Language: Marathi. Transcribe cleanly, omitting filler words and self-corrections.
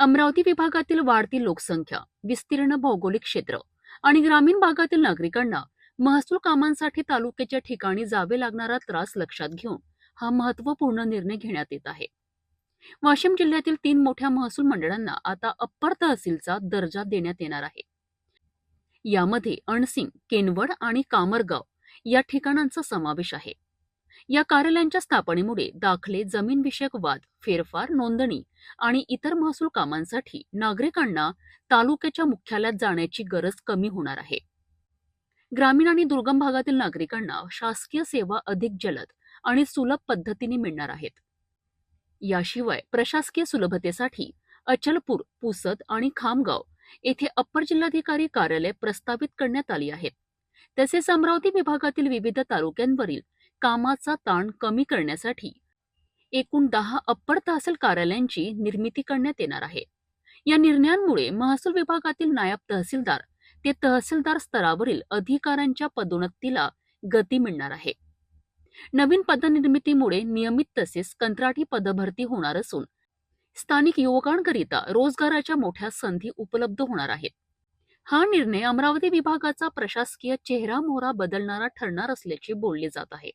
अमरावती विभागातील वाढती लोकसंख्या, विस्तीर्ण भौगोलिक क्षेत्र आणि ग्रामीण भागातील नागरिकांना महसूल कामांसाठी तालुक्याच्या ठिकाणी जावे लागणारा त्रास लक्षात घेऊन हा महत्त्वपूर्ण निर्णय घेण्यात येत आहे. वाशिम जिल्ह्यातील 3 मोठ्या महसूल मंडळांना आता अप्पर तहसीलचा दर्जा देण्यात येणार आहे. यामध्ये अणसिंग, केनवड आणि कामरगाव या ठिकाणांचा समावेश आहे. या कार्यालयांच्या स्थापनेमुळे दाखले, जमीनविषयक वाद, फेरफार, नोंदणी आणि इतर महसूल कामांसाठी नागरिकांना तालुक्याच्या मुख्यालयात जाण्याची गरज कमी होणार आहे. ग्रामीण आणि दुर्गम भागातील नागरिकांना शासकीय सेवा अधिक जलद आणि सुलभ पद्धतीने मिळणार आहेत. याशिवाय प्रशासकीय सुलभतेसाठी अचलपूर, पुसद आणि खामगाव येथे अप्पर जिल्हाधिकारी कार्यालय प्रस्तावित करण्यात आली आहेत. तसेच अमरावती विभागातील विविध तालुक्यांवरील कामाचा ताण कमी करण्यासाठी एकूण 10 अप्पर तहसील कार्यालयांची निर्मिती करण्यात येणार आहे. या निर्णयांमुळे महसूल विभागातील नायब तहसीलदार ते तहसीलदार स्तरावरील अधिकाऱ्यांच्या पदोन्नतीला गती मिळणार आहे. नवीन पदनिर्मितीमुळे नियमित तसेच कंत्राटी पदभरती होणार असून स्थानिक युवकांकरिता रोजगाराच्या मोठ्या संधी उपलब्ध होणार आहेत. हा निर्णय अमरावती विभागाचा प्रशासकीय चेहरा मोहरा बदलणारा ठरणार असल्याचे बोलले जात आहे.